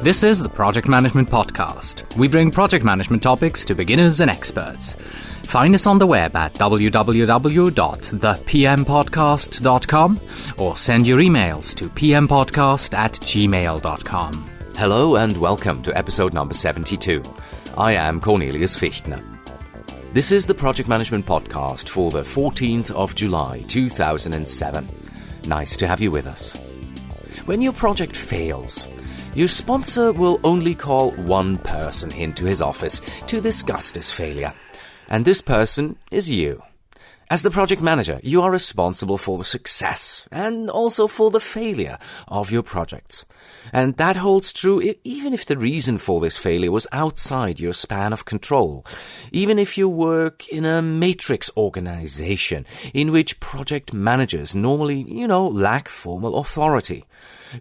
This is the Project Management Podcast. We bring project management topics to beginners and experts. Find us on the web at www.thepmpodcast.com or send your emails to pmpodcast@gmail.com. Hello and welcome to episode number 72. I am Cornelius Fichtner. This is the Project Management Podcast for the 14th of July 2007. Nice to have you with us. When your project fails, your sponsor will only call one person into his office to discuss this failure. And this person is you. As the project manager, you are responsible for the success and also for the failure of your projects. And that holds true even if the reason for this failure was outside your span of control. Even if you work in a matrix organization in which project managers normally, lack formal authority.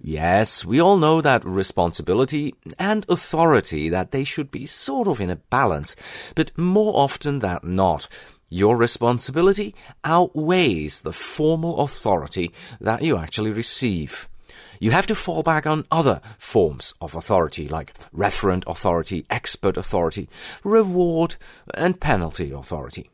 Yes, we all know that responsibility and authority, that they should be sort of in a balance, but more often than not, your responsibility outweighs the formal authority that you actually receive. You have to fall back on other forms of authority, like referent authority, expert authority, reward and penalty authority.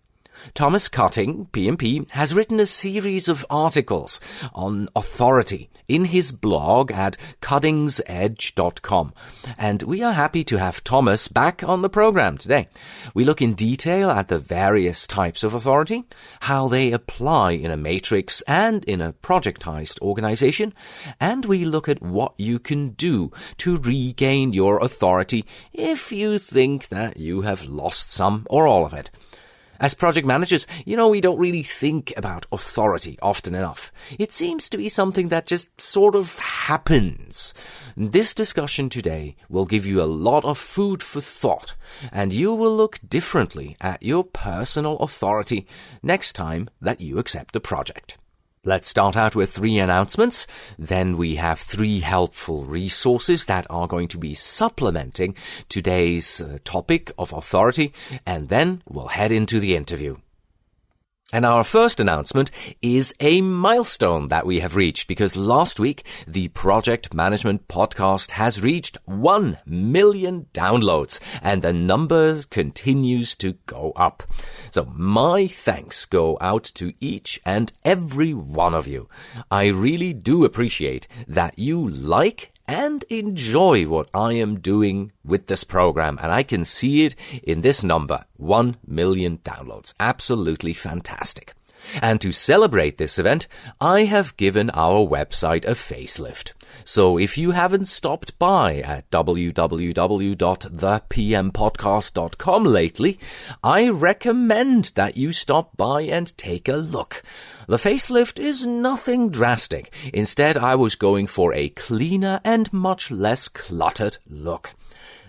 Thomas Cutting, PMP, has written a series of articles on authority in his blog at cuttingsedge.com, and we are happy to have Thomas back on the program today. We look in detail at the various types of authority, how they apply in a matrix and in a projectized organization, and we look at what you can do to regain your authority if you think that you have lost some or all of it. As project managers, we don't really think about authority often enough. It seems to be something that just sort of happens. This discussion today will give you a lot of food for thought, and you will look differently at your personal authority next time that you accept a project. Let's start out with 3 announcements. Then we have 3 helpful resources that are going to be supplementing today's topic of authority, and then we'll head into the interview. And our first announcement is a milestone that we have reached, because last week the Project Management Podcast has reached 1 million downloads, and the number continues to go up. So my thanks go out to each and every one of you. I really do appreciate that you like and enjoy what I am doing with this program, and I can see it in this number, 1 million downloads. Absolutely fantastic. And to celebrate this event, I have given our website a facelift. So if you haven't stopped by at www.thepmpodcast.com lately, I recommend that you stop by and take a look. The facelift is nothing drastic. Instead, I was going for a cleaner and much less cluttered look.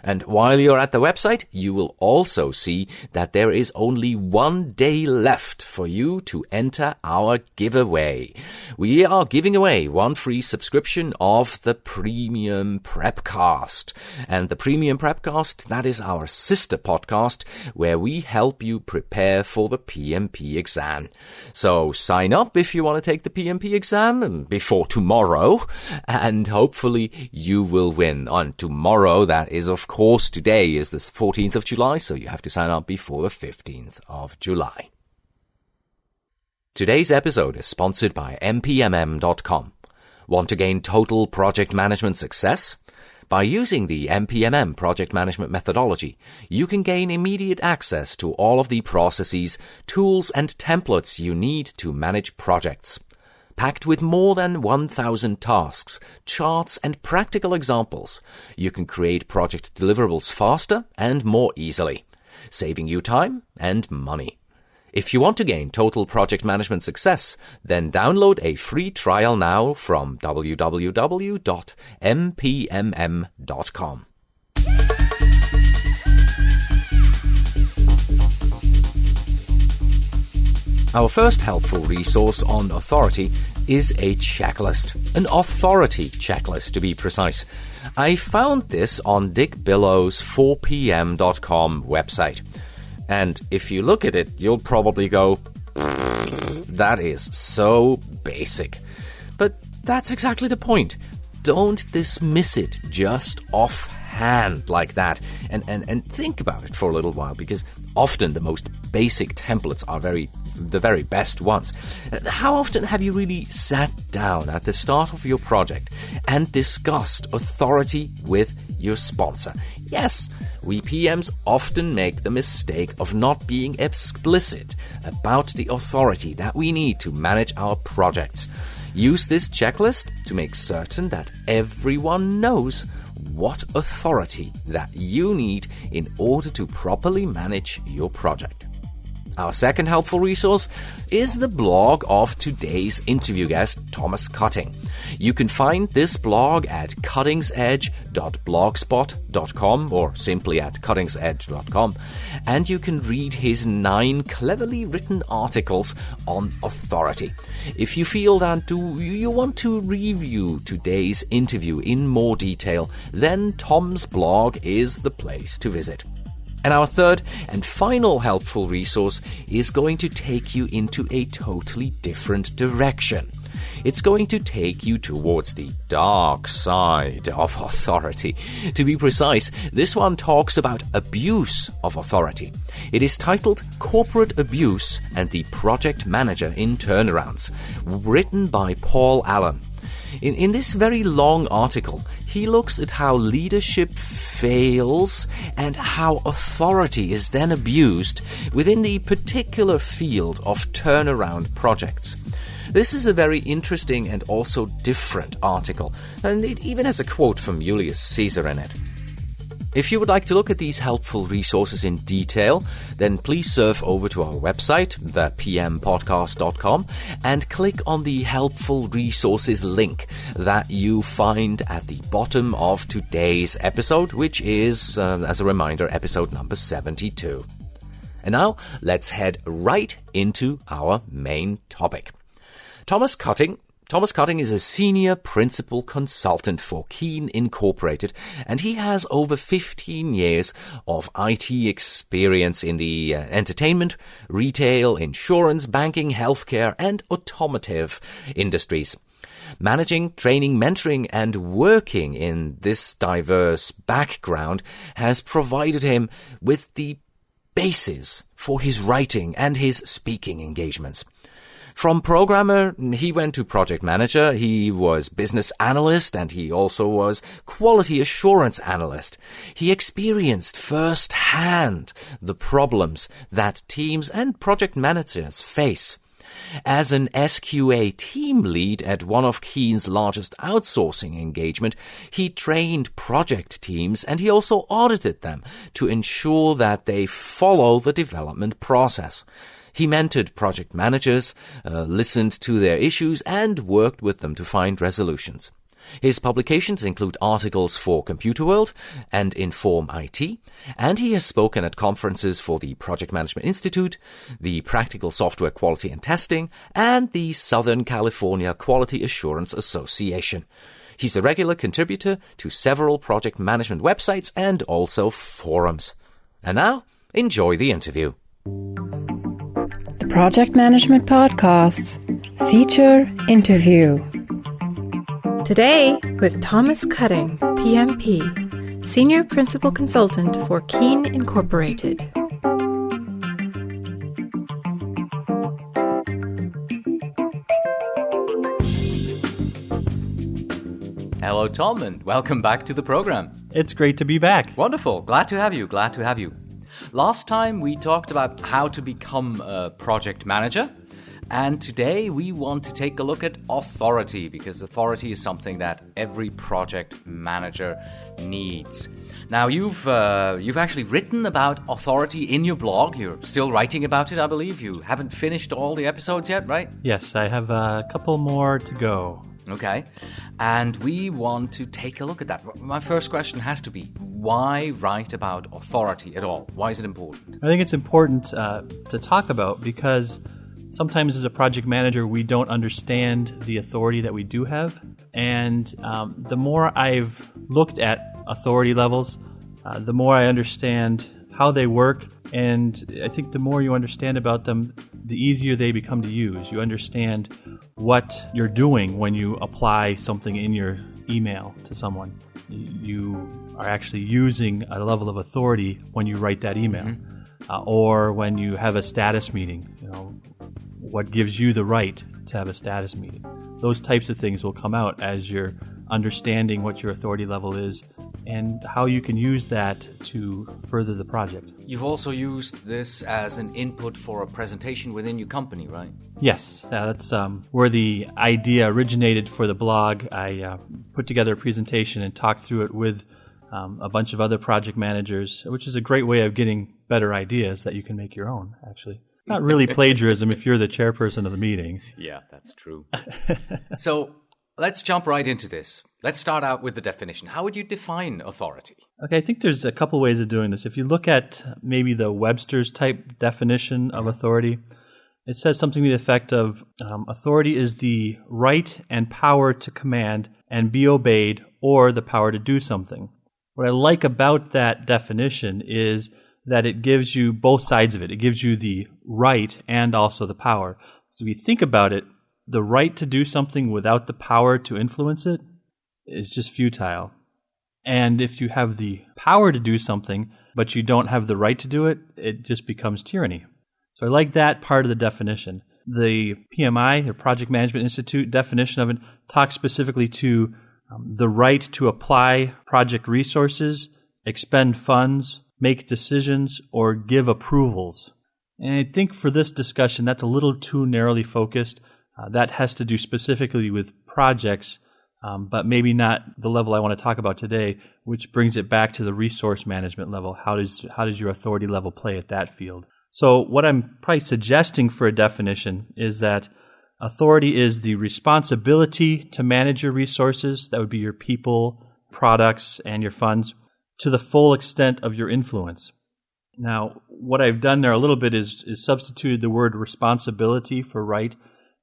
And while you're at the website, you will also see that there is only 1 day left for you to enter our giveaway. We are giving away 1 free subscription of the Premium Prepcast. And the Premium Prepcast, that is our sister podcast where we help you prepare for the PMP exam. So sign up if you want to take the PMP exam before tomorrow, and hopefully you will win. On tomorrow, that is of course, today is the 14th of July, so you have to sign up before the 15th of July. Today's episode is sponsored by mpmm.com. Want to gain total project management success? By using the MPMM project management methodology, you can gain immediate access to all of the processes, tools, and templates you need to manage projects. Packed with more than 1,000 tasks, charts, and practical examples, you can create project deliverables faster and more easily, saving you time and money. If you want to gain total project management success, then download a free trial now from www.mpmm.com. Our first helpful resource on authority is a checklist, an authority checklist to be precise. I found this on Dick Billow's 4pm.com website. And if you look at it, you'll probably go, that is so basic. But that's exactly the point. Don't dismiss it just offhand. hand like that and think about it for a little while, because often the most basic templates are the very best ones. How often have you really sat down at the start of your project and discussed authority with your sponsor? Yes, we PMs often make the mistake of not being explicit about the authority that we need to manage our projects. Use this checklist to make certain that everyone knows what authority that you need in order to properly manage your project. Our second helpful resource is the blog of today's interview guest, Thomas Cutting. You can find this blog at cuttingsedge.blogspot.com or simply at cuttingsedge.com, and you can read his 9 cleverly written articles on authority. If you feel that you want to review today's interview in more detail, then Tom's blog is the place to visit. And our third and final helpful resource is going to take you into a totally different direction. It's going to take you towards the dark side of authority. To be precise, this one talks about abuse of authority. It is titled Corporate Abuse and the Project Manager in Turnarounds, written by Paul Allen. In this very long article, he looks at how leadership fails and how authority is then abused within the particular field of turnaround projects. This is a very interesting and also different article, and it even has a quote from Julius Caesar in it. If you would like to look at these helpful resources in detail, then please surf over to our website, thepmpodcast.com, and click on the helpful resources link that you find at the bottom of today's episode, which is, as a reminder, episode number 72. And now, let's head right into our main topic. Thomas Cutting is a senior principal consultant for Keen Incorporated, and he has over 15 years of IT experience in the entertainment, retail, insurance, banking, healthcare, and automotive industries. Managing, training, mentoring, and working in this diverse background has provided him with the basis for his writing and his speaking engagements. From programmer, he went to project manager, he was business analyst, and he also was quality assurance analyst. He experienced firsthand the problems that teams and project managers face. As an SQA team lead at one of Keen's largest outsourcing engagement, he trained project teams and he also audited them to ensure that they follow the development process. He mentored project managers, listened to their issues, and worked with them to find resolutions. His publications include articles for Computerworld and Inform IT, and he has spoken at conferences for the Project Management Institute, the Practical Software Quality and Testing, and the Southern California Quality Assurance Association. He's a regular contributor to several project management websites and also forums. And now, enjoy the interview. The Project Management Podcasts feature interview. Today with Thomas Cutting, PMP, Senior Principal Consultant for Keen Incorporated. Hello, Tom, and welcome back to the program. It's great to be back. Wonderful. Glad to have you. Last time we talked about how to become a project manager, and today we want to take a look at authority, because authority is something that every project manager needs. Now, you've actually written about authority in your blog. You're still writing about it, I believe. You haven't finished all the episodes yet, right? Yes, I have a couple more to go. Okay, and we want to take a look at that. My first question has to be, why write about authority at all? Why is it important? I think it's important to talk about because sometimes as a project manager, we don't understand the authority that we do have. And the more I've looked at authority levels, the more I understand how they work. And I think the more you understand about them, the easier they become to use. You understand what you're doing when you apply something in your email to someone. you are actually using a level of authority when you write that email, or when you have a status meeting. What gives you the right to have a status meeting? Those types of things will come out as you're understanding what your authority level is and how you can use that to further the project. You've also used this as an input for a presentation within your company, right? Yes, that's where the idea originated for the blog. I put together a presentation and talked through it with a bunch of other project managers, which is a great way of getting better ideas that you can make your own, actually. It's not really plagiarism if you're the chairperson of the meeting. Yeah, that's true. So let's jump right into this. Let's start out with the definition. How would you define authority? Okay, I think there's a couple ways of doing this. If you look at maybe the Webster's type definition of authority, it says something to the effect of authority is the right and power to command and be obeyed, or the power to do something. What I like about that definition is that it gives you both sides of it. It gives you the right and also the power. So if you think about it, the right to do something without the power to influence it is just futile. And if you have the power to do something, but you don't have the right to do it, it just becomes tyranny. So I like that part of the definition. The PMI, the Project Management Institute definition of it, talks specifically to the right to apply project resources, expend funds, make decisions, or give approvals. And I think for this discussion, that's a little too narrowly focused. That has to do specifically with projects, but maybe not the level I want to talk about today, which brings it back to the resource management level. How does your authority level play at that field? So what I'm probably suggesting for a definition is that authority is the responsibility to manage your resources, that would be your people, products, and your funds, to the full extent of your influence. Now, what I've done there a little bit is substituted the word responsibility for right,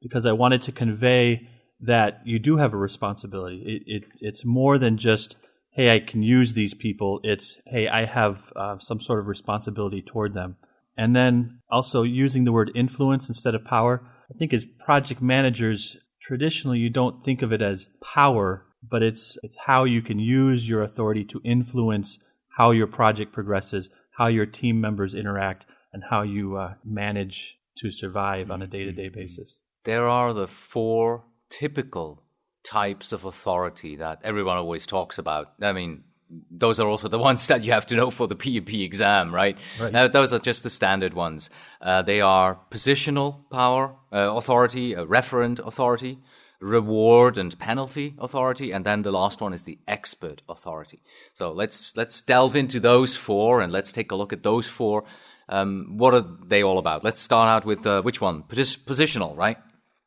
because I wanted to convey that you do have a responsibility. It's more than just, hey, I can use these people. It's, hey, I have some sort of responsibility toward them. And then also using the word influence instead of power. I think as project managers, traditionally you don't think of it as power, but it's how you can use your authority to influence how your project progresses, how your team members interact, and how you manage to survive on a day-to-day basis. There are the 4 typical types of authority that everyone always talks about. I mean, those are also the ones that you have to know for the PMP exam, right? Now, those are just the standard ones. They are positional power, authority, referent authority, reward and penalty authority, and then the last one is the expert authority. So let's delve into those 4 and let's take a look at those 4. What are they all about? Let's start out with which one? Positional, right?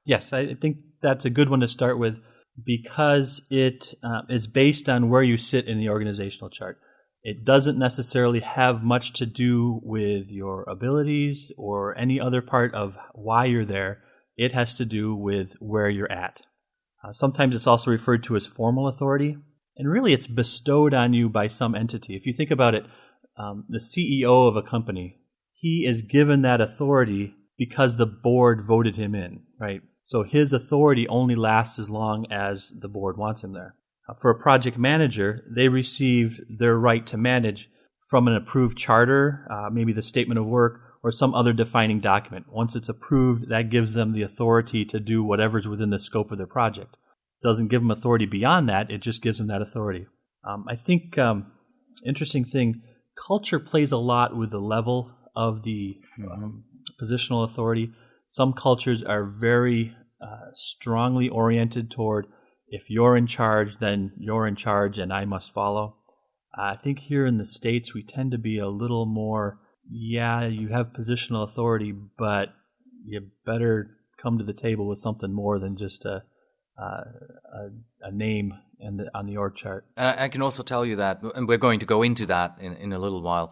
Yes, I think that's a good one to start with because it is based on where you sit in the organizational chart. It doesn't necessarily have much to do with your abilities or any other part of why you're there. It has to do with where you're at. Sometimes it's also referred to as formal authority, and really it's bestowed on you by some entity. If you think about it, the CEO of a company, he is given that authority because the board voted him in, right? So his authority only lasts as long as the board wants him there. For a project manager, they receive their right to manage from an approved charter, maybe the statement of work, or some other defining document. Once it's approved, that gives them the authority to do whatever's within the scope of their project. It doesn't give them authority beyond that, it just gives them that authority. I think, interesting thing, culture plays a lot with the level of the positional authority. Some cultures are very strongly oriented toward, if you're in charge, then you're in charge and I must follow. I think here in the States, we tend to be a little more, yeah, you have positional authority, but you better come to the table with something more than just a name on the org chart. I can also tell you that, and we're going to go into that in a little while,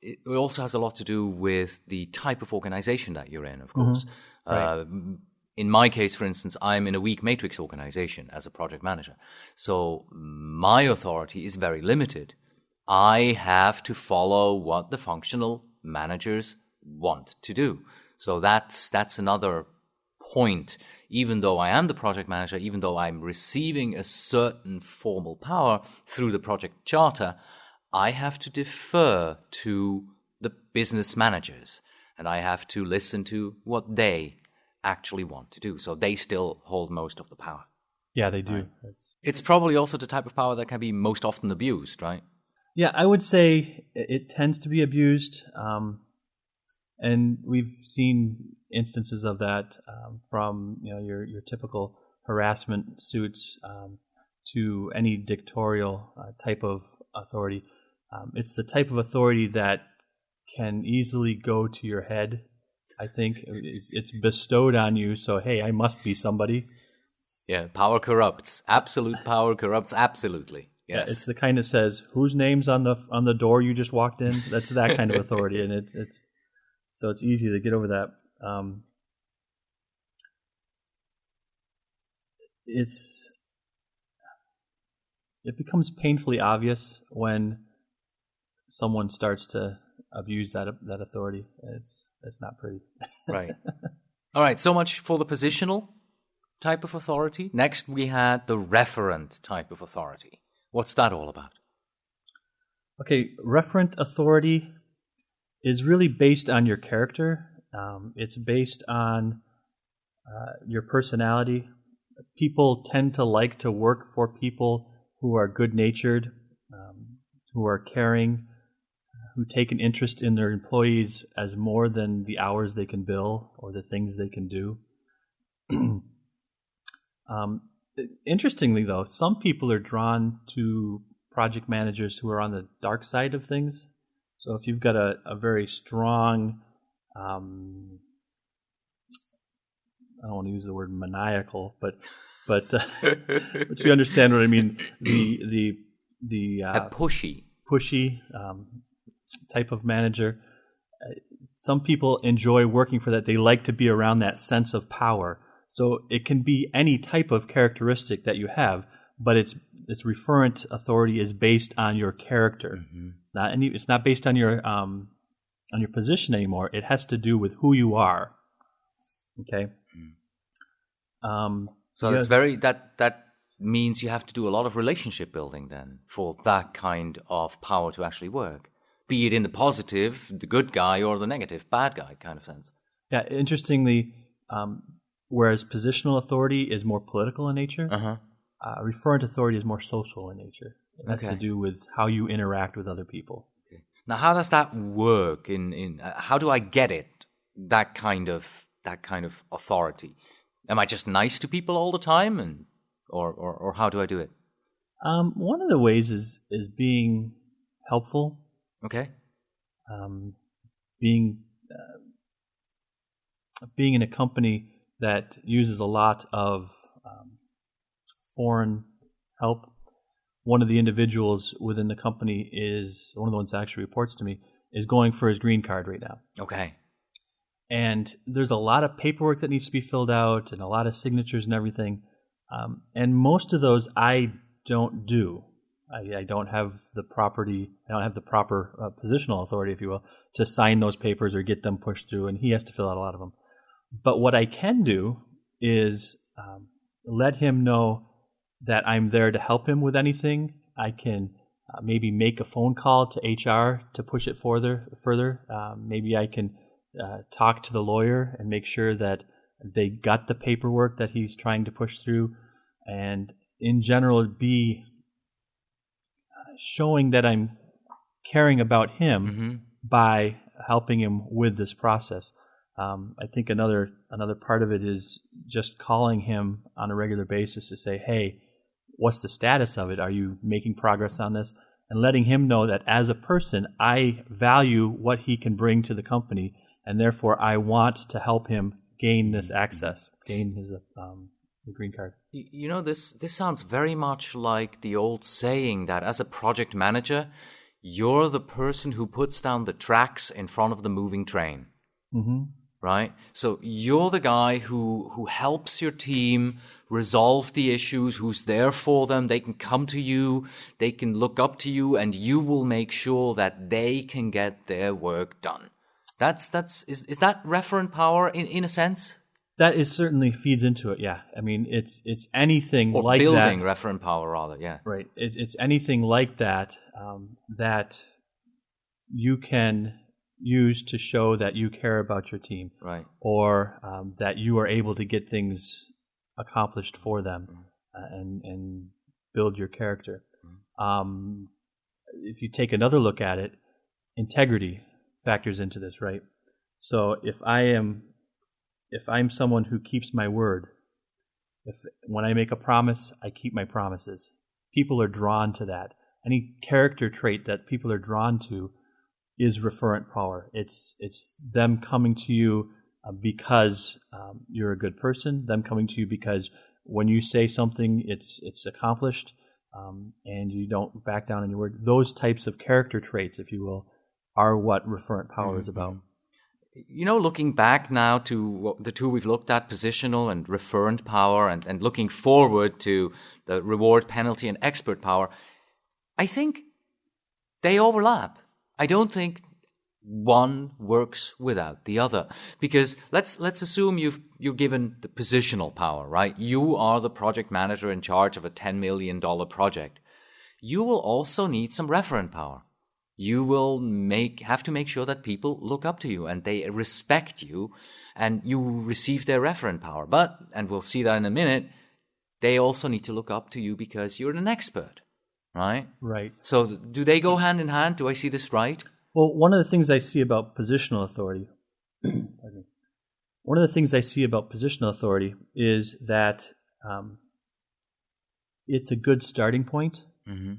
it also has a lot to do with the type of organization that you're in, of course. Right. In my case, for instance, I'm in a weak matrix organization as a project manager. So my authority is very limited. I have to follow what the functional managers want to do. So that's another point. even though I am the project manager, even though I'm receiving a certain formal power through the project charter, I have to defer to the business managers, and I have to listen to what they actually want to do. So they still hold most of the power. Yeah, they do. Right. It's probably also the type of power that can be most often abused, right? Yeah, I would say it tends to be abused. And we've seen instances of that from your typical harassment suits to any dictatorial type of authority. It's the type of authority that can easily go to your head. I think it's bestowed on you, so hey, I must be somebody. Yeah, power corrupts. Absolute power corrupts absolutely. Yes. Yeah, it's the kind that says whose name's on the door you just walked in. That's that kind of authority, and it's so it's easy to get over that. It becomes painfully obvious when someone starts to abuse that authority. It's not pretty. Right. All right. So much for the positional type of authority. Next, we had the referent type of authority. What's that all about? Okay, referent authority is really based on your character. It's based on your personality. People tend to like to work for people who are good-natured, who are caring, who take an interest in their employees as more than the hours they can bill or the things they can do. Interestingly, though, some people are drawn to project managers who are on the dark side of things. So if you've got a very strong, I don't want to use the word maniacal, but you understand what I mean. A pushy type of manager. Some people enjoy working for that. They like to be around that sense of power. So it can be any type of characteristic that you have, but its referent authority is based on your character. Mm-hmm. It's not based on your position anymore. It has to do with who you are. Okay. So that's that means you have to do a lot of relationship building then for that kind of power to actually work, be it in the positive, the good guy, or the negative, bad guy kind of sense. Yeah. Interestingly, whereas positional authority is more political in nature, referent authority is more social in nature. It has to do with how you interact with other people. Okay. Now, how does that work? How do I get it? That kind of authority. Am I just nice to people all the time, or how do I do it? One of the ways is being helpful. Okay. Being in a company that uses a lot of foreign help. One of the individuals within the company is one of the ones that actually reports to me is going for his green card right now. Okay. And there's a lot of paperwork that needs to be filled out and a lot of signatures and everything. And most of those I don't do. I don't have the proper positional authority, if you will, to sign those papers or get them pushed through, and he has to fill out a lot of them. But what I can do is let him know that I'm there to help him with anything. I can maybe make a phone call to HR to push it further. Maybe I can talk to the lawyer and make sure that they got the paperwork that he's trying to push through. And in general, be showing that I'm caring about him by helping him with this process. I think another part of it is just calling him on a regular basis to say, hey, what's the status of it? Are you making progress on this? And letting him know that as a person, I value what he can bring to the company, and therefore I want to help him gain this access, gain his the green card. You know, this sounds very much like the old saying that as a project manager, you're the person who puts down the tracks in front of the moving train. Mm-hmm. Right? So you're the guy who helps your team resolve the issues, who's there for them. They can come to you, they can look up to you, and you will make sure that they can get their work done. Is that referent power in a sense? That is certainly feeds into it. Yeah, I mean, it's anything or like building that. referent power, rather. Yeah, Right. It's anything like that that you can use to show that you care about your team, right. or that you are able to get things accomplished for them, and build your character. If you take another look at it, integrity factors into this, right? So if I'm someone who keeps my word, when I make a promise, I keep my promises. People are drawn to that. Any character trait that people are drawn to is referent power. It's them coming to you because you're a good person. Them coming to you because when you say something, it's accomplished, and you don't back down on your word. Those types of character traits, if you will, are what referent power is about. You know, looking back now to the two we've looked at, positional and referent power, and looking forward to the reward, penalty, and expert power, I think they overlap. I don't think one works without the other. Because let's assume you're given the positional power, right? You are the project manager in charge of a $10 million project. You will also need some referent power. You will have to make sure that people look up to you and they respect you and you receive their referent power. But, and we'll see that in a minute, they also need to look up to you because you're an expert, right? Right. So do they go hand in hand? Do I see this right? Well, one of the things I see about positional authority, is that it's a good starting point. Mm-hmm.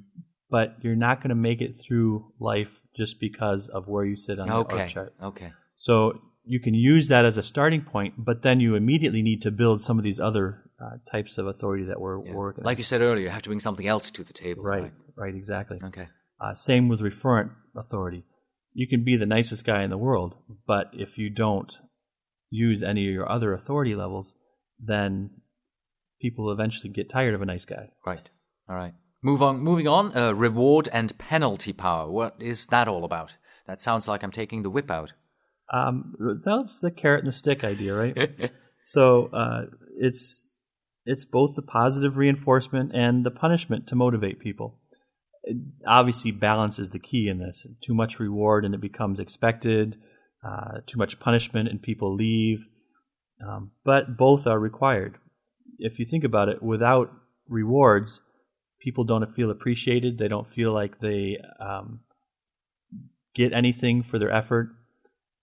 But you're not going to make it through life just because of where you sit on the org chart. Okay. So you can use that as a starting point, but then you immediately need to build some of these other types of authority that we're working on. Like you said earlier, you have to bring something else to the table. Right, exactly. Okay. Same with referent authority. You can be the nicest guy in the world, but if you don't use any of your other authority levels, then people eventually get tired of a nice guy. Right. All right. Moving on, reward and penalty power. What is that all about? That sounds like I'm taking the whip out. That's the carrot and the stick idea, right? So it's both the positive reinforcement and the punishment to motivate people. Obviously, balance is the key in this. Too much reward and it becomes expected. Too much punishment and people leave. But both are required. If you think about it, without rewards, people don't feel appreciated. They don't feel like they get anything for their effort.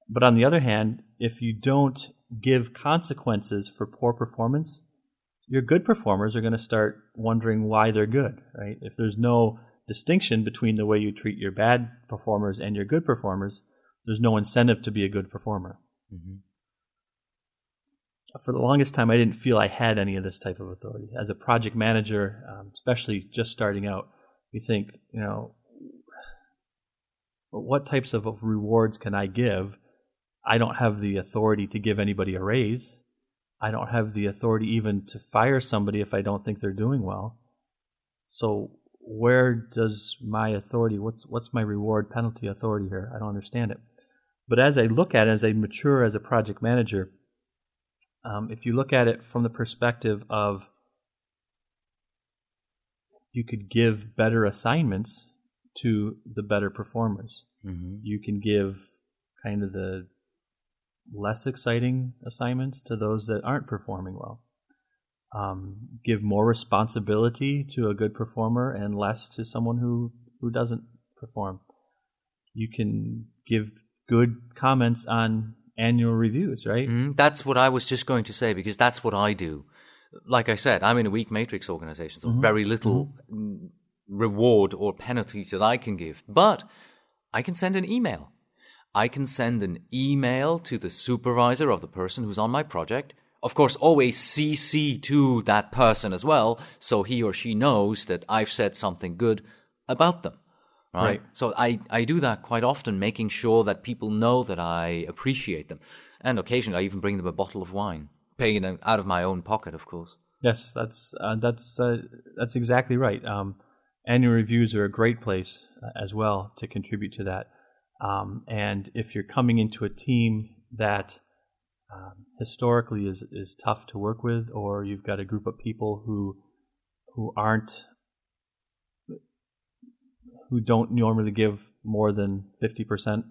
But on the other hand, if you don't give consequences for poor performance, your good performers are going to start wondering why they're good, right? If there's no distinction between the way you treat your bad performers and your good performers, there's no incentive to be a good performer. Mm-hmm. For the longest time, I didn't feel I had any of this type of authority. As a project manager, especially just starting out, you think, what types of rewards can I give? I don't have the authority to give anybody a raise. I don't have the authority even to fire somebody if I don't think they're doing well. So where does my authority, what's my reward penalty authority here? I don't understand it. But as I look at it, as I mature as a project manager, if you look at it from the perspective of you could give better assignments to the better performers. Mm-hmm. You can give kind of the less exciting assignments to those that aren't performing well. Give more responsibility to a good performer and less to someone who doesn't perform. You can give good comments on annual reviews, right? That's what I was just going to say, because that's what I do. Like I said, I'm in a weak matrix organization, so very little reward or penalty that I can give. But I can send an email. I can send an email to the supervisor of the person who's on my project. Of course, always CC to that person as well, so he or she knows that I've said something good about them. Right. So I do that quite often, making sure that people know that I appreciate them. And occasionally I even bring them a bottle of wine, paying them out of my own pocket, of course. Yes, that's exactly right. Annual reviews are a great place as well to contribute to that. And if you're coming into a team that historically is tough to work with, or you've got a group of people who don't normally give more than 50%,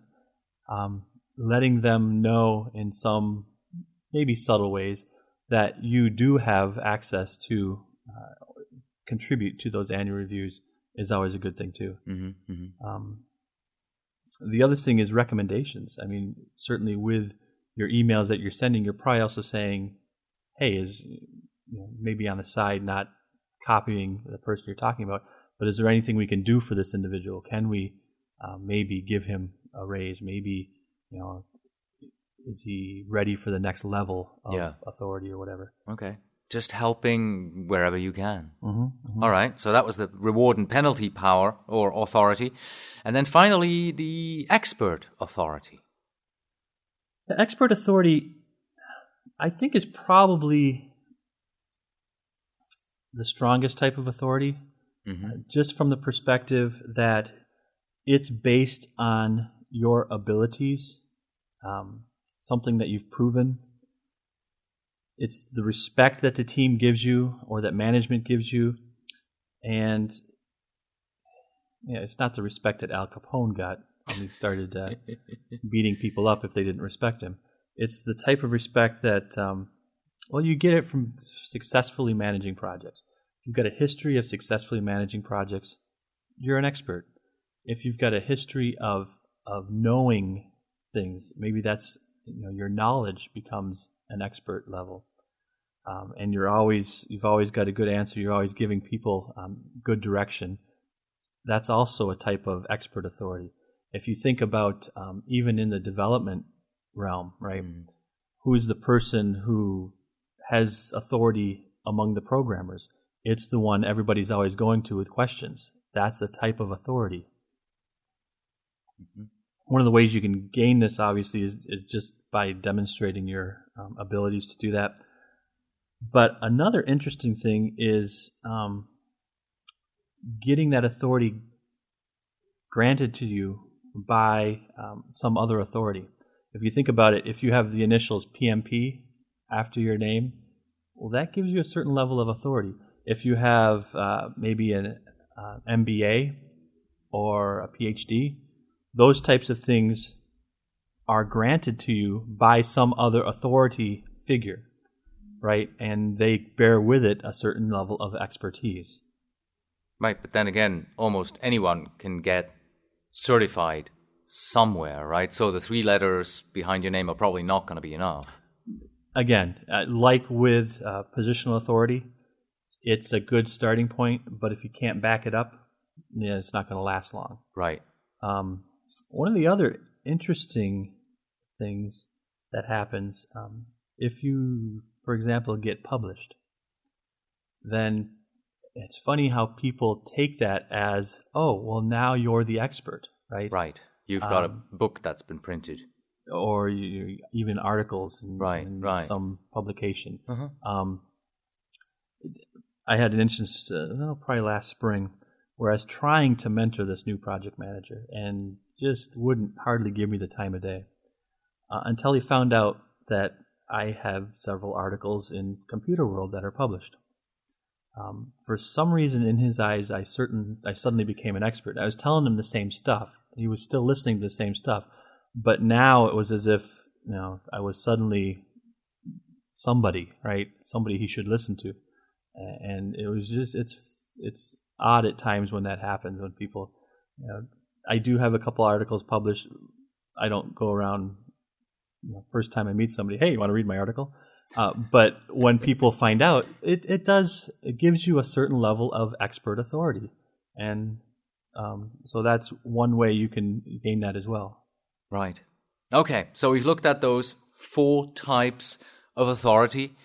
letting them know in some maybe subtle ways that you do have access to contribute to those annual reviews is always a good thing too. Mm-hmm, mm-hmm. The other thing is recommendations. I mean, certainly with your emails that you're sending, you're probably also saying, hey, maybe on the side, not copying the person you're talking about, but is there anything we can do for this individual? Can we maybe give him a raise? Maybe, is he ready for the next level of authority or whatever? Okay. Just helping wherever you can. Mm-hmm, mm-hmm. All right. So that was the reward and penalty power or authority. And then finally, the expert authority. The expert authority, I think, is probably the strongest type of authority, just from the perspective that it's based on your abilities, something that you've proven. It's the respect that the team gives you or that management gives you. And it's not the respect that Al Capone got when he started beating people up if they didn't respect him. It's the type of respect that, you get it from successfully managing projects. If you've got a history of successfully managing projects, you're an expert. If you've got a history of knowing things, maybe that's, your knowledge becomes an expert level. And you've always got a good answer. You're always giving people good direction. That's also a type of expert authority. If you think about even in the development realm, right? Who is the person who has authority among the programmers? It's the one everybody's always going to with questions. That's a type of authority. Mm-hmm. One of the ways you can gain this, obviously, is just by demonstrating your abilities to do that. But another interesting thing is getting that authority granted to you by some other authority. If you think about it, if you have the initials PMP after your name, well, that gives you a certain level of authority. If you have maybe an MBA or a PhD, those types of things are granted to you by some other authority figure, right? And they bear with it a certain level of expertise. Right, but then again, almost anyone can get certified somewhere, right? So the 3 letters behind your name are probably not going to be enough. Again, like with positional authority, it's a good starting point, but if you can't back it up, it's not going to last long. Right. One of the other interesting things that happens, if you, for example, get published, then it's funny how people take that as, now you're the expert, right? Right. You've got a book that's been printed. Or even articles in some publication. Uh-huh. I had an instance, probably last spring, where I was trying to mentor this new project manager and just wouldn't hardly give me the time of day until he found out that I have several articles in Computer World that are published. For some reason, in his eyes, I suddenly became an expert. I was telling him the same stuff. He was still listening to the same stuff. But now it was as if I was suddenly somebody, right? Somebody he should listen to. And it was just, it's odd at times when that happens, when people, I do have a couple articles published. I don't go around, first time I meet somebody, hey, you want to read my article? But when people find out, it gives you a certain level of expert authority. And so that's one way you can gain that as well. Right. Okay, so we've looked at those 4 types of authority.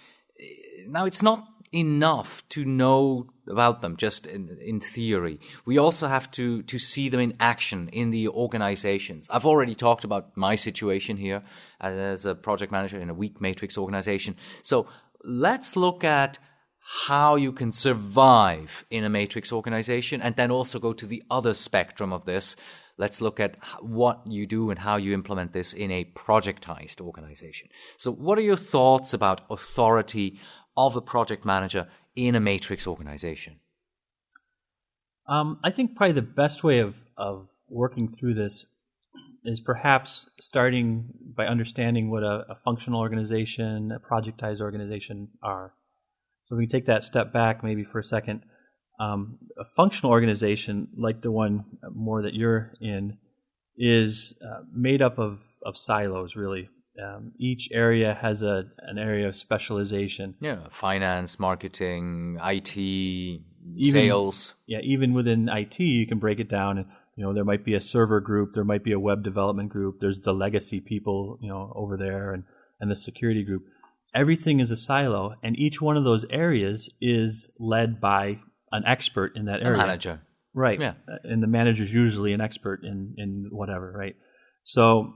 Now, it's not enough to know about them just in theory. We also have to see them in action in the organizations. I've already talked about my situation here as a project manager in a weak matrix organization. So let's look at how you can survive in a matrix organization, and then also go to the other spectrum of this. Let's look at what you do and how you implement this in a projectized organization. So what are your thoughts about authority of a project manager in a matrix organization? I think probably the best way of working through this is perhaps starting by understanding what a functional organization, a projectized organization are. So if we take that step back maybe for a second, a functional organization, like the one more that you're in, is made up of silos, really. Each area has an area of specialization. Yeah, finance, marketing, IT, Even, sales. Yeah, even within IT, you can break it down. And, there might be a server group, there might be a web development group, there's the legacy people, over there, and the security group. Everything is a silo, and each one of those areas is led by an expert in that area. A manager. Right. Yeah. And the manager is usually an expert in whatever, right? So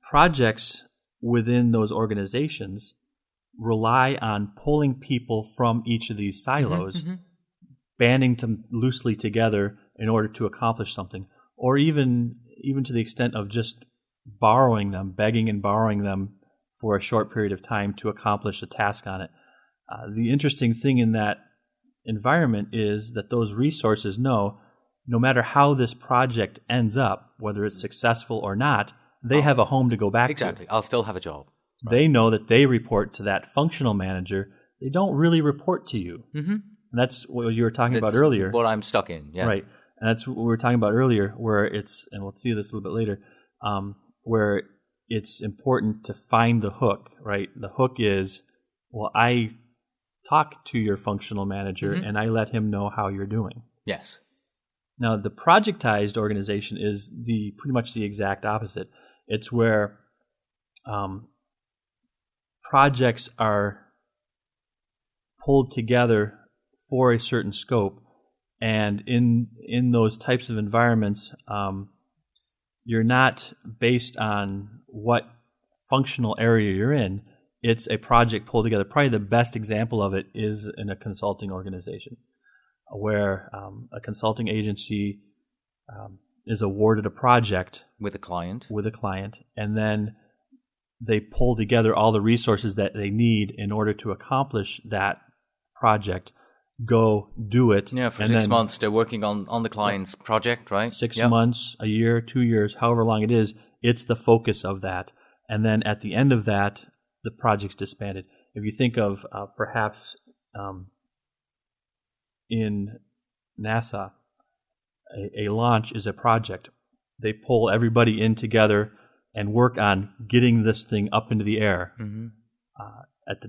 projects within those organizations rely on pulling people from each of these silos, banding them loosely together in order to accomplish something, or even to the extent of just borrowing them, begging and borrowing them for a short period of time to accomplish a task on it. The interesting thing in that environment is that those resources know no matter how this project ends up, whether it's successful or not, they have a home to go back to. Exactly. I'll still have a job. Right. They know that they report to that functional manager. They don't really report to you. Mm-hmm. And that's what you were talking about earlier. What I'm stuck in, yeah. Right. And that's what we were talking about earlier, where it's, and we'll see this a little bit later, where it's important to find the hook, right? The hook is, well, I talk to your functional manager and I let him know how you're doing. Yes. Now, the projectized organization is pretty much the exact opposite. It's where projects are pulled together for a certain scope, and in those types of environments, you're not based on what functional area you're in. It's a project pulled together. Probably the best example of it is in a consulting organization, where a consulting agency is awarded a project with a client, and then they pull together all the resources that they need in order to accomplish that project. Go do it. Yeah, for 6 months they're working on the client's project, right? 6 months, a year, 2 years, however long it is, it's the focus of that. And then at the end of that, the project's disbanded. If you think of perhaps in NASA, a launch is a project. They pull everybody in together and work on getting this thing up into the air. Mm-hmm.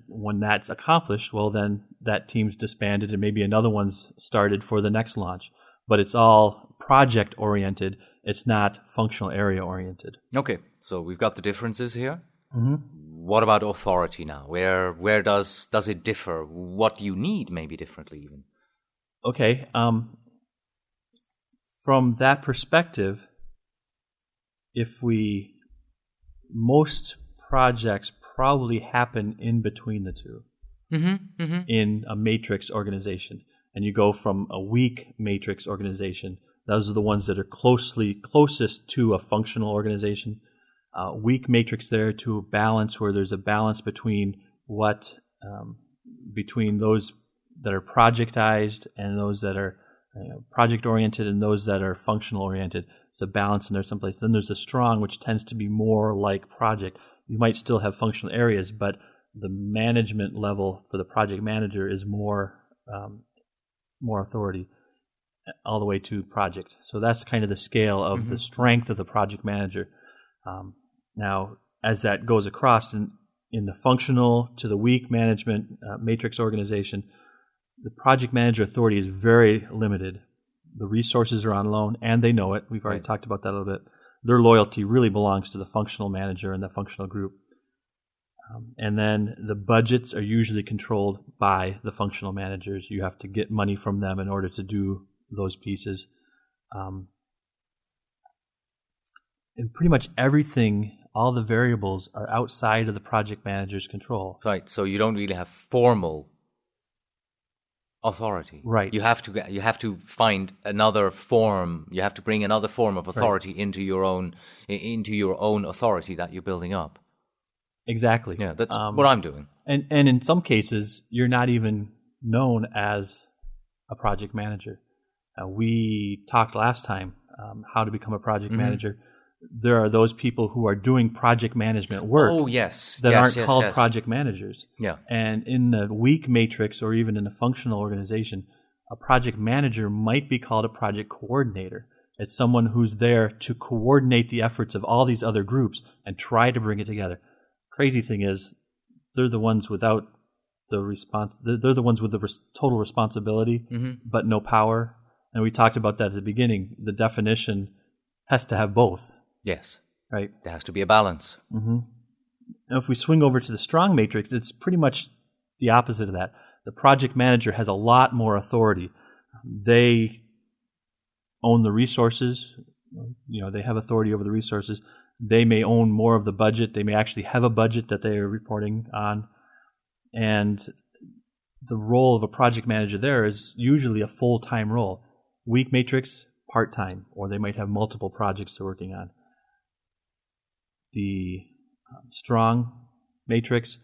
When that's accomplished, well, then that team's disbanded and maybe another one's started for the next launch. But it's all project-oriented. It's not functional area-oriented. Okay, so we've got the differences here. Mm-hmm. What about authority now? Where does it differ? What do you need maybe differently even? Okay, from that perspective, most projects probably happen in between the two in a matrix organization. And you go from a weak matrix organization, those are the ones that are closest to a functional organization. Weak matrix there to a balance where there's a balance between between those that are projectized and those that are project-oriented and those that are functional-oriented. There's a balance in there someplace. Then there's a strong, which tends to be more like project. You might still have functional areas, but the management level for the project manager is more authority all the way to project. So that's kind of the scale of the strength of the project manager. Now, as that goes across in the functional to the weak management matrix organization, the project manager authority is very limited. The resources are on loan, and they know it. We've already talked about that a little bit. Their loyalty really belongs to the functional manager and the functional group. And then the budgets are usually controlled by the functional managers. You have to get money from them in order to do those pieces. and pretty much everything, all the variables are outside of the project manager's control. Right. So you don't really have formal authority. Right. You have to find another form. You have to bring another form of authority into your own authority that you're building up. Exactly. Yeah, that's what I'm doing. And in some cases, you're not even known as a project manager. We talked last time how to become a project manager. There are those people who are doing project management work. Oh, yes. That yes, aren't called yes. project managers. Yeah. And in the weak matrix or even in a functional organization, a project manager might be called a project coordinator. It's someone who's there to coordinate the efforts of all these other groups and try to bring it together. Crazy thing is, they're the ones without the response. They're the ones with the total responsibility, but no power. And we talked about that at the beginning. The definition has to have both. Yes. Right. There has to be a balance. Now, if we swing over to the strong matrix, it's pretty much the opposite of that. The project manager has a lot more authority. They own the resources. They have authority over the resources. They may own more of the budget. They may actually have a budget that they are reporting on. And the role of a project manager there is usually a full-time role. Weak matrix, part-time, or they might have multiple projects they're working on. The strong matrix,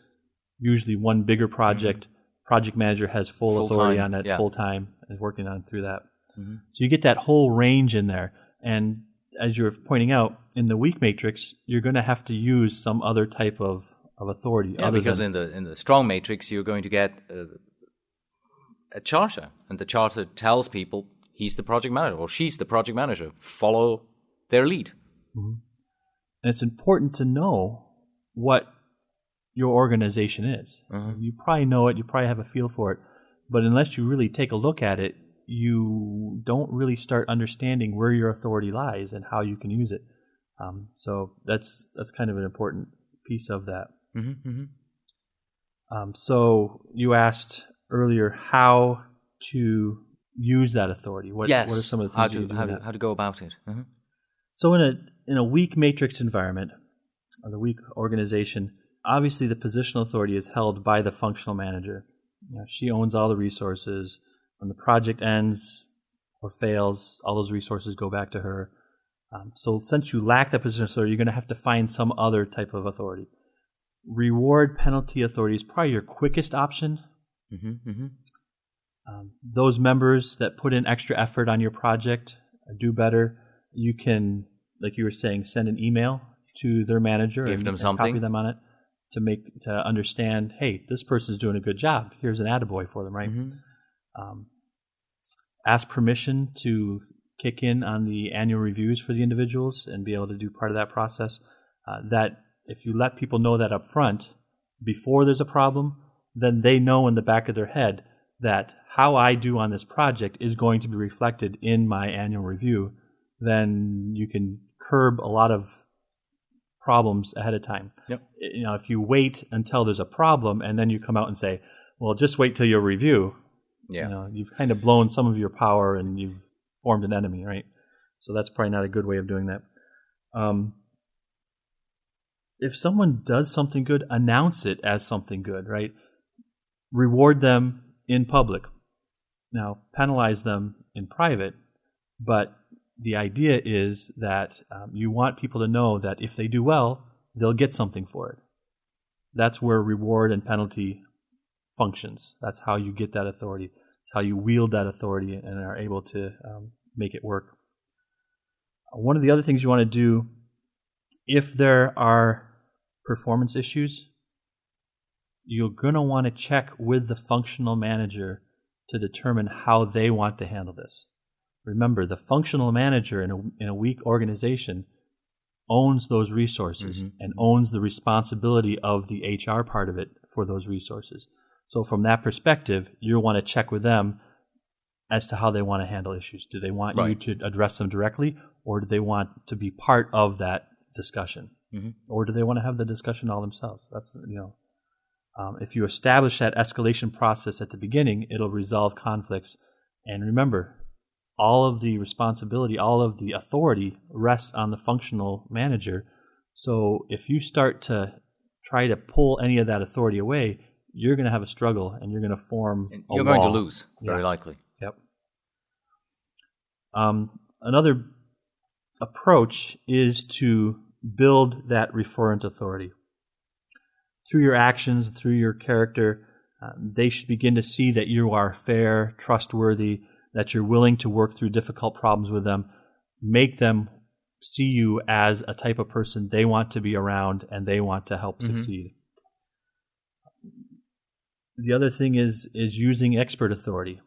usually one bigger project. Project manager has full authority on it full-time and is working on it through that. So you get that whole range in there. And as you're pointing out, in the weak matrix, you're going to have to use some other type of authority. Yeah, because in the strong matrix, you're going to get a charter, and the charter tells people he's the project manager or she's the project manager. Follow their lead. And it's important to know what your organization is. You probably know it. You probably have a feel for it. But unless you really take a look at it, you don't really start understanding where your authority lies and how you can use it. So that's kind of an important piece of that. So you asked earlier how to use that authority. What are some of the things you do? How to go about it? So in a weak matrix environment, or the weak organization, obviously the positional authority is held by the functional manager. She owns all the resources. When the project ends or fails, all those resources go back to her. So since you lack that positional authority, you're going to have to find some other type of authority. Reward penalty authority is probably your quickest option. Those members that put in extra effort on your project do better. You can, like you were saying, send an email to their manager and copy them on it to understand, hey, this person's doing a good job. Here's an attaboy for them, right? Ask permission to kick in on the annual reviews for the individuals and be able to do part of that process. That if you let people know that up front, before there's a problem, then they know in the back of their head that how I do on this project is going to be reflected in my annual review. Then you can curb a lot of problems ahead of time. If you wait until there's a problem and then you come out and say, well, just wait till your review, you've kind of blown some of your power and you've formed an enemy, right? So that's probably not a good way of doing that. If someone does something good, announce it as something good, right? Reward them in public. Now, penalize them in private, but the idea is that you want people to know that if they do well, they'll get something for it. That's where reward and penalty functions. That's how you get that authority. It's how you wield that authority and are able to make it work. One of the other things you want to do, if there are performance issues, you're going to want to check with the functional manager to determine how they want to handle this. Remember, the functional manager in a weak organization owns those resources and owns the responsibility of the HR part of it for those resources. So from that perspective, you'll want to check with them as to how they want to handle issues. Do they want you to address them directly, or do they want to be part of that discussion? Or do they want to have the discussion all themselves? That's, if you establish that escalation process at the beginning, it'll resolve conflicts. And remember, all of the responsibility, all of the authority rests on the functional manager. So if you start to try to pull any of that authority away, you're going to have a struggle and you're going to form a You're going to wall. lose, very likely. Yep. Another approach is to build that referent authority. Through your actions, through your character, they should begin to see that you are fair, trustworthy, that you're willing to work through difficult problems with them. Make them see you as a type of person they want to be around and they want to help succeed. The other thing is using expert authority.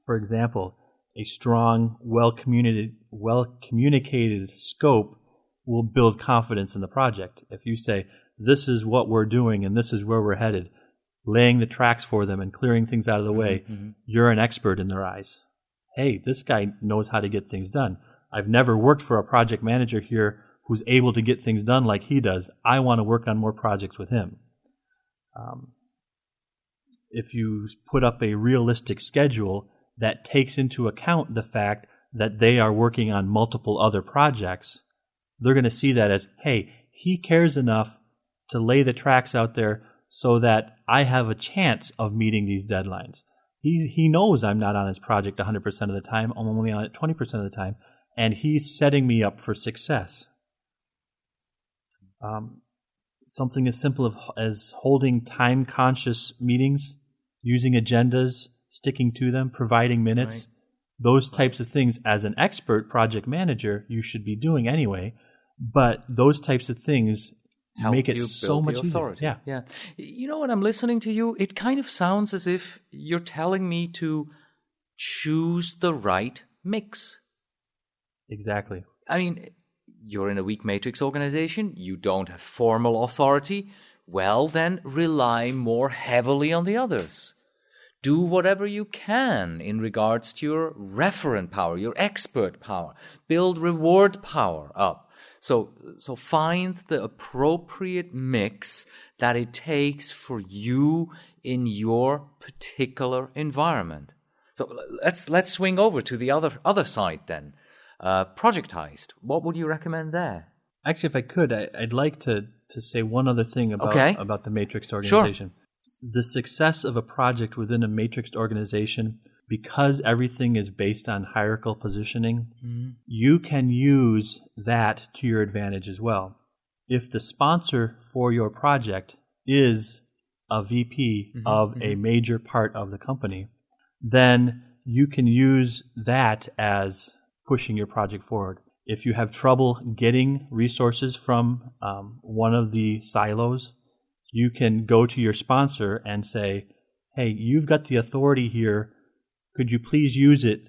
For example, a strong, well-communicated scope will build confidence in the project. If you say, this is what we're doing and this is where we're headed, laying the tracks for them and clearing things out of the way, you're an expert in their eyes. Hey, this guy knows how to get things done. I've never worked for a project manager here who's able to get things done like he does. I want to work on more projects with him. If you put up a realistic schedule that takes into account the fact that they are working on multiple other projects, they're going to see that as, hey, he cares enough to lay the tracks out there so that I have a chance of meeting these deadlines. He knows I'm not on his project 100% of the time. I'm only on it 20% of the time, and he's setting me up for success. Something as simple as holding time-conscious meetings, using agendas, sticking to them, providing minutes, those types of things as an expert project manager you should be doing anyway, but those types of things Help make it you so build much the easier. authority. Yeah. You know, when I'm listening to you, it kind of sounds as if you're telling me to choose the right mix. Exactly. I mean, you're in a weak matrix organization, you don't have formal authority, well then rely more heavily on the others. Do whatever you can in regards to your referent power, your expert power. Build reward power up. So find the appropriate mix that it takes for you in your particular environment. So let's swing over to the other side then. Projectized. What would you recommend there? Actually, if I could, I'd like to say one other thing about the matrixed organization. Sure. The success of a project within a matrixed organization, because everything is based on hierarchical positioning, you can use that to your advantage as well. If the sponsor for your project is a VP of a major part of the company, then you can use that as pushing your project forward. If you have trouble getting resources from one of the silos, you can go to your sponsor and say, hey, you've got the authority here. Could you please use it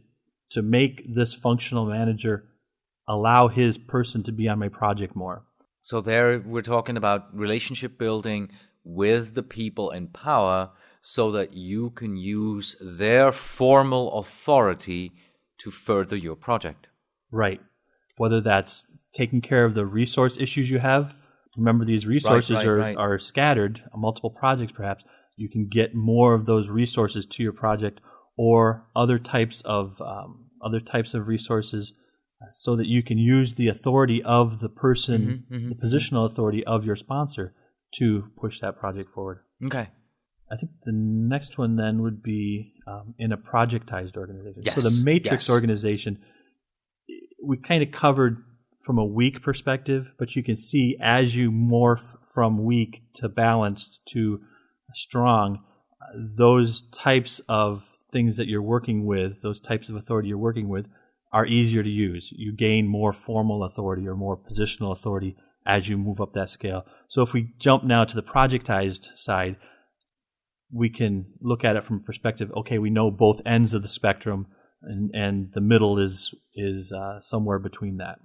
to make this functional manager allow his person to be on my project more? So there we're talking about relationship building with the people in power so that you can use their formal authority to further your project. Right. Whether that's taking care of the resource issues you have. Remember, these resources are scattered on multiple projects perhaps. You can get more of those resources to your project or other types of resources so that you can use the authority of the person, the positional authority of your sponsor to push that project forward. Okay. I think the next one then would be in a projectized organization. Yes. So the matrix organization, we kind of covered from a weak perspective, but you can see as you morph from weak to balanced to strong, those types of things that you're working with, those types of authority you're working with, are easier to use. You gain more formal authority or more positional authority as you move up that scale. So if we jump now to the projectized side, we can look at it from a perspective, okay, we know both ends of the spectrum, and the middle is somewhere between that.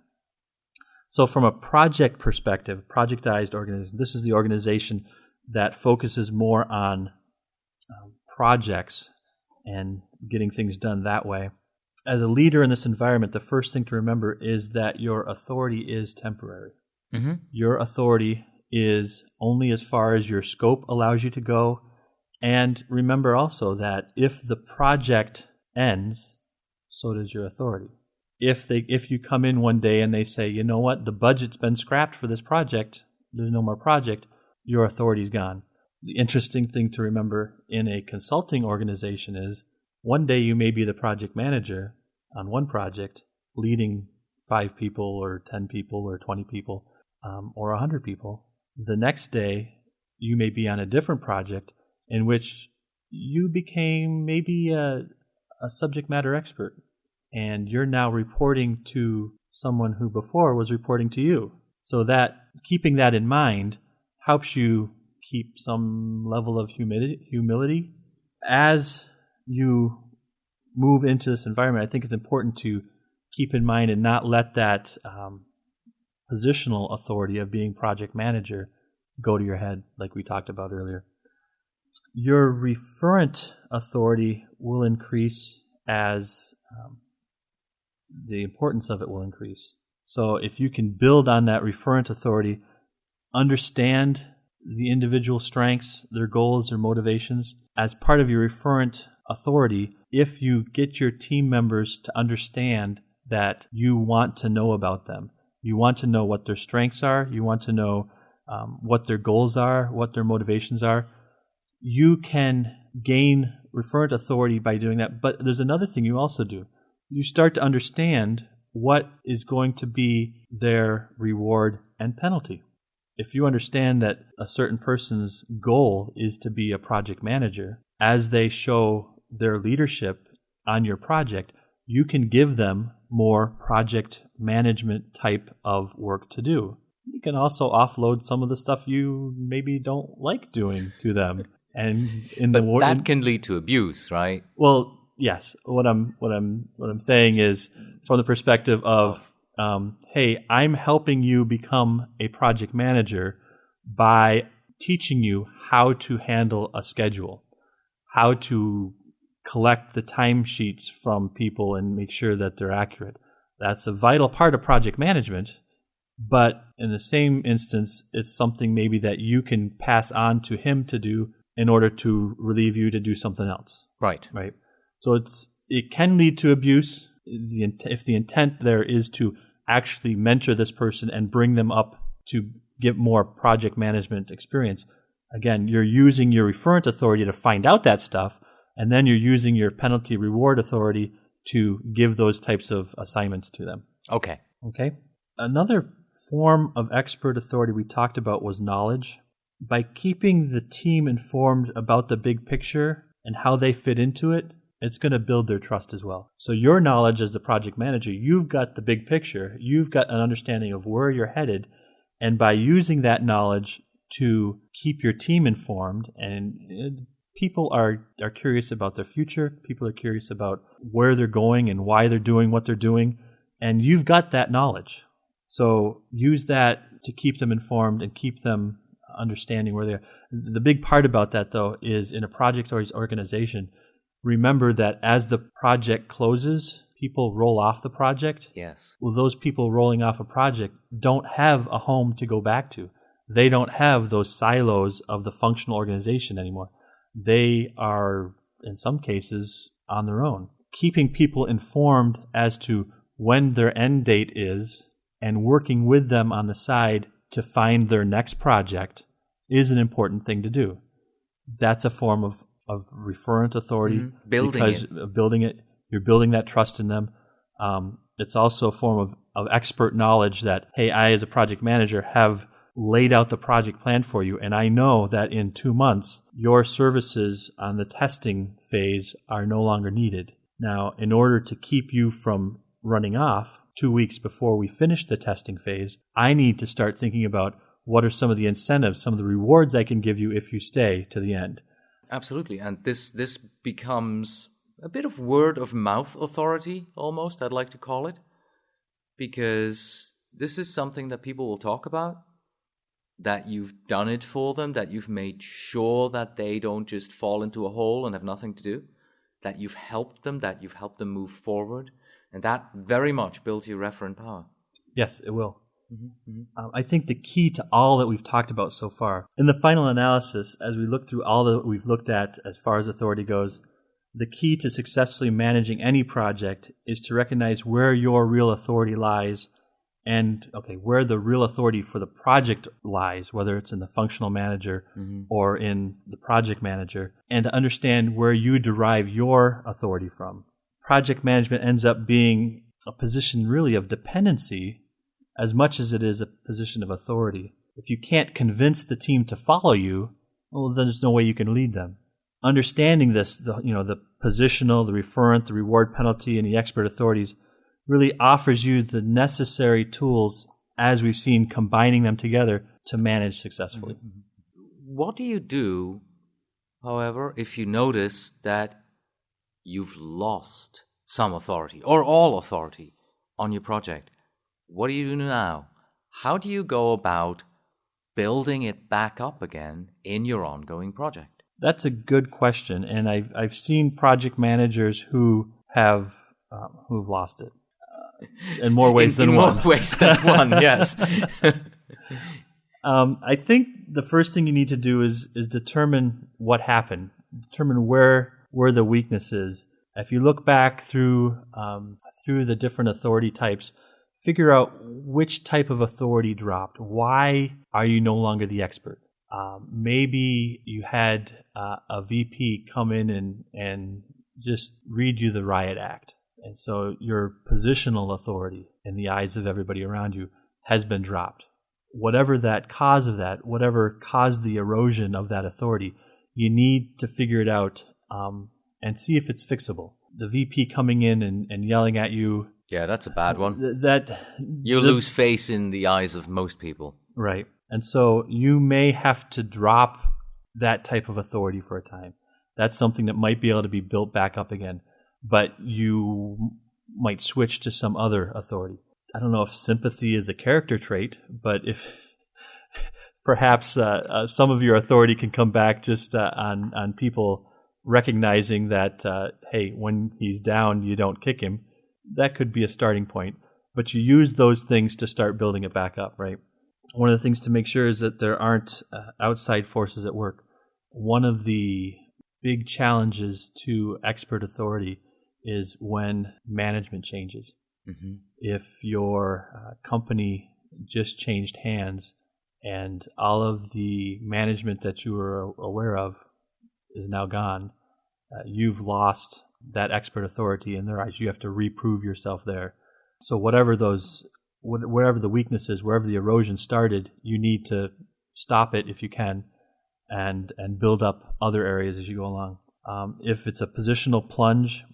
So from a project perspective, projectized organization, this is the organization that focuses more on projects and getting things done that way. As a leader in this environment, the first thing to remember is that your authority is temporary. Your authority is only as far as your scope allows you to go. And remember also that if the project ends, so does your authority. If you come in one day and they say, you know what, the budget's been scrapped for this project, there's no more project, your authority's gone. The interesting thing to remember in a consulting organization is one day you may be the project manager on one project, leading 5 people or 10 people or 20 people or 100 people. The next day you may be on a different project in which you became maybe a subject matter expert, and you're now reporting to someone who before was reporting to you. So that keeping that in mind helps you keep some level of humility. As you move into this environment, I think it's important to keep in mind and not let that positional authority of being project manager go to your head, like we talked about earlier. Your referent authority will increase as the importance of it will increase. So if you can build on that referent authority, understand the individual strengths, their goals, their motivations, as part of your referent authority, if you get your team members to understand that you want to know about them, you want to know what their strengths are, you want to know what their goals are, what their motivations are, you can gain referent authority by doing that. But there's another thing you also do. You start to understand what is going to be their reward and penalty. If you understand that a certain person's goal is to be a project manager, as they show their leadership on your project, you can give them more project management type of work to do. You can also offload some of the stuff you maybe don't like doing to them. And that can lead to abuse, right? Well, yes. What I'm saying is from the perspective of hey, I'm helping you become a project manager by teaching you how to handle a schedule, how to collect the timesheets from people and make sure that they're accurate. That's a vital part of project management, but in the same instance, it's something maybe that you can pass on to him to do in order to relieve you to do something else. Right. Right. So it can lead to abuse if the intent there is to actually mentor this person and bring them up to get more project management experience. Again, you're using your referent authority to find out that stuff, and then you're using your penalty reward authority to give those types of assignments to them. Okay. Another form of expert authority we talked about was knowledge. By keeping the team informed about the big picture and how they fit into it, it's going to build their trust as well. So your knowledge as the project manager, you've got the big picture, you've got an understanding of where you're headed, and by using that knowledge to keep your team informed, and people are curious about their future, people are curious about where they're going and why they're doing what they're doing, and you've got that knowledge. So use that to keep them informed and keep them understanding where they are. The big part about that, though, is in a project or organization, remember that as the project closes, people roll off the project. Yes. Well, those people rolling off a project don't have a home to go back to. They don't have those silos of the functional organization anymore. They are, in some cases, on their own. Keeping people informed as to when their end date is and working with them on the side to find their next project is an important thing to do. That's a form of referent authority. Building it. You're building that trust in them. It's also a form of expert knowledge that, hey, I as a project manager have laid out the project plan for you, and I know that in 2 months, your services on the testing phase are no longer needed. Now, in order to keep you from running off 2 weeks before we finish the testing phase, I need to start thinking about what are some of the incentives, some of the rewards I can give you if you stay to the end. Absolutely. And this becomes a bit of word of mouth authority, almost, I'd like to call it, because this is something that people will talk about, that you've done it for them, that you've made sure that they don't just fall into a hole and have nothing to do, that you've helped them move forward. And that very much builds your referent power. Yes, it will. I think the key to all that we've talked about so far, in the final analysis, as we look through all that we've looked at as far as authority goes, the key to successfully managing any project is to recognize where your real authority lies and, where the real authority for the project lies, whether it's in the functional manager or in the project manager, and to understand where you derive your authority from. Project management ends up being a position really of dependency as much as it is a position of authority. If you can't convince the team to follow you, well, then there's no way you can lead them. Understanding this, the positional, the referent, the reward penalty, and the expert authorities really offers you the necessary tools, as we've seen, combining them together to manage successfully. What do you do, however, if you notice that you've lost some authority or all authority on your project? What do you do now? How do you go about building it back up again in your ongoing project? That's a good question, and I've seen project managers who've lost it in more ways than one. In more ways than one, yes. I think the first thing you need to do is determine what happened, determine where the weakness is. If you look back through the different authority types, figure out which type of authority dropped. Why are you no longer the expert? Maybe you had a VP come in and just read you the riot act. And so your positional authority in the eyes of everybody around you has been dropped. Whatever that cause of that, whatever caused the erosion of that authority, you need to figure it out and see if it's fixable. The VP coming in and yelling at you. Yeah, that's a bad one. You lose lose face in the eyes of most people. Right. And so you may have to drop that type of authority for a time. That's something that might be able to be built back up again. But you might switch to some other authority. I don't know if sympathy is a character trait, but if perhaps some of your authority can come back just on people recognizing that, hey, when he's down, you don't kick him. That could be a starting point. But you use those things to start building it back up, right? One of the things to make sure is that there aren't outside forces at work. One of the big challenges to expert authority is when management changes. Mm-hmm. If your company just changed hands and all of the management that you were aware of is now gone, you've lost that expert authority in their eyes. You have to reprove yourself there. So wherever the weakness is, wherever the erosion started, you need to stop it if you can and build up other areas as you go along. If it's a positional plunge,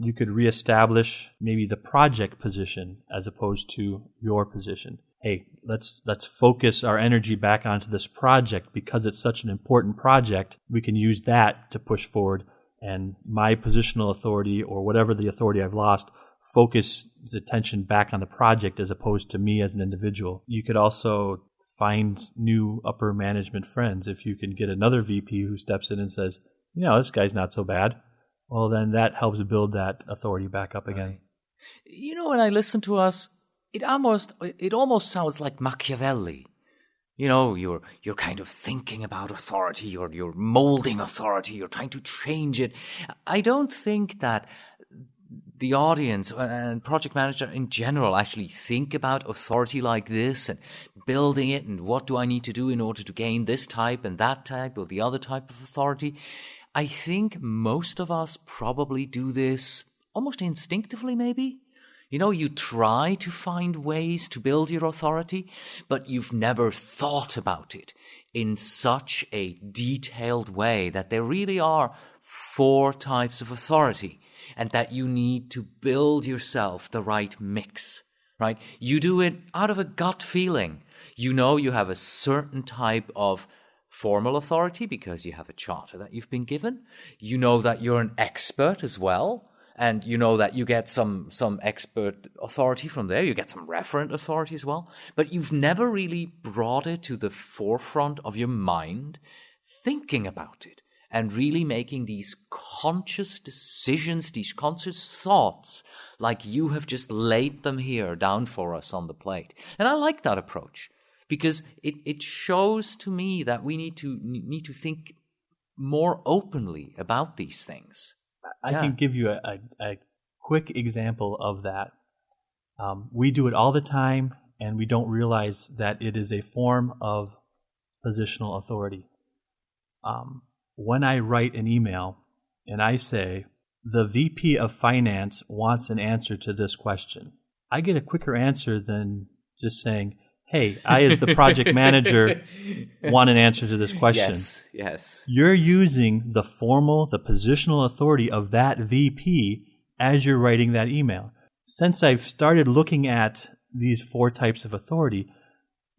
you could reestablish maybe the project position as opposed to your position. Hey, let's focus our energy back onto this project because it's such an important project. We can use that to push forward, and my positional authority or whatever the authority I've lost, focus the attention back on the project as opposed to me as an individual. You could also find new upper management friends. If you can get another VP who steps in and says, this guy's not so bad, well, then that helps build that authority back up again. Right. When I listen to us, it almost sounds like Machiavelli. You're kind of thinking about authority, you're molding authority, you're trying to change it. I don't think that the audience and project manager in general actually think about authority like this and building it and what do I need to do in order to gain this type and that type or the other type of authority. I think most of us probably do this almost instinctively, maybe. You try to find ways to build your authority, but you've never thought about it in such a detailed way that there really are 4 types of authority and that you need to build yourself the right mix, right? You do it out of a gut feeling. You have a certain type of formal authority because you have a charter that you've been given. You know that you're an expert as well. And you know that you get some expert authority from there. You get some referent authority as well. But you've never really brought it to the forefront of your mind, thinking about it, and really making these conscious decisions, these conscious thoughts, like you have just laid them here down for us on the plate. And I like that approach because it shows to me that we need to think more openly about these things. I can give you a quick example of that. We do it all the time, and we don't realize that it is a form of positional authority. When I write an email and I say, the VP of Finance wants an answer to this question, I get a quicker answer than just saying, hey, I as the project manager want an answer to this question. Yes. You're using the positional authority of that VP as you're writing that email. Since I've started looking at these 4 types of authority,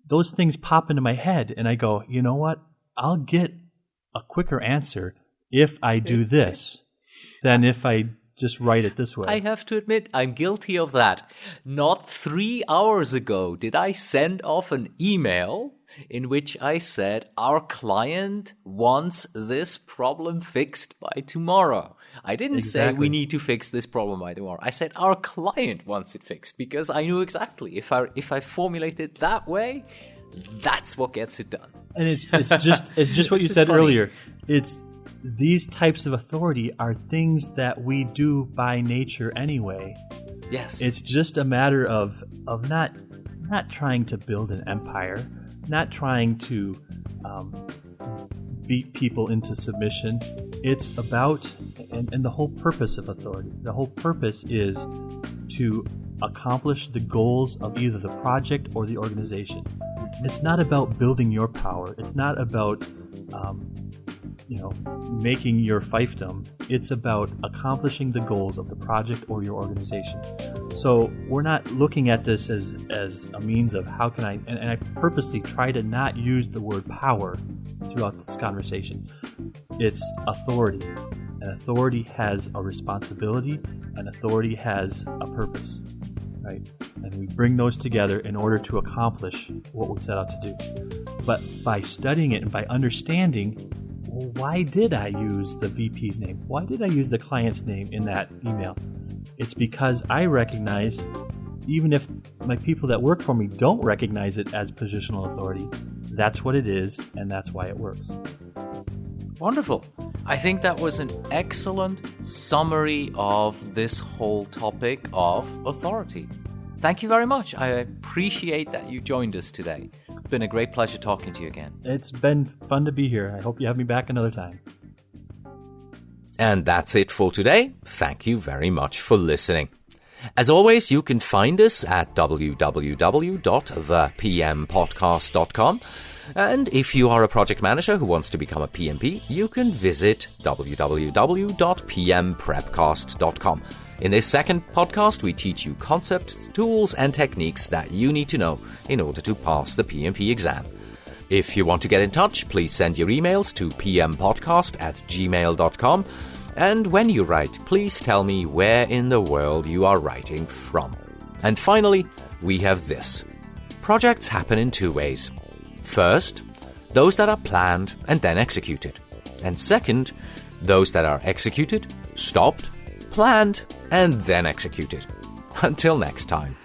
those things pop into my head and I go, you know what? I'll get a quicker answer if I do this than if I just write it this way. I have to admit, I'm guilty of that. Not 3 hours ago did I send off an email in which I said, our client wants this problem fixed by tomorrow. I didn't say we need to fix this problem by tomorrow. I said our client wants it fixed because I knew exactly if I formulate it that way, that's what gets it done. And it's just what you said earlier. It's these types of authority are things that we do by nature anyway. Yes. It's just a matter of not trying to build an empire, not trying to beat people into submission. It's about, and the whole purpose of authority, the whole purpose is to accomplish the goals of either the project or the organization. It's not about building your power. It's not about making your fiefdom. It's about accomplishing the goals of the project or your organization. So we're not looking at this as a means of how can I, and I purposely try to not use the word power throughout this conversation. It's authority. And authority has a responsibility, and authority has a purpose, right? And we bring those together in order to accomplish what we set out to do. But by studying it and by understanding, well, why did I use the VP's name? Why did I use the client's name in that email? It's because I recognize, even if my people that work for me don't recognize it as positional authority, that's what it is, and that's why it works. Wonderful. I think that was an excellent summary of this whole topic of authority. Thank you very much. I appreciate that you joined us today. It's been a great pleasure talking to you again. It's been fun to be here. I hope you have me back another time. And that's it for today. Thank you very much for listening. As always, you can find us at www.thepmpodcast.com. And if you are a project manager who wants to become a PMP, you can visit www.pmprepcast.com. In this second podcast, we teach you concepts, tools, and techniques that you need to know in order to pass the PMP exam. If you want to get in touch, please send your emails to pmpodcast@gmail.com. And when you write, please tell me where in the world you are writing from. And finally, we have this. Projects happen in 2 ways. First, those that are planned and then executed. And second, those that are executed, stopped, planned, and then executed. Until next time.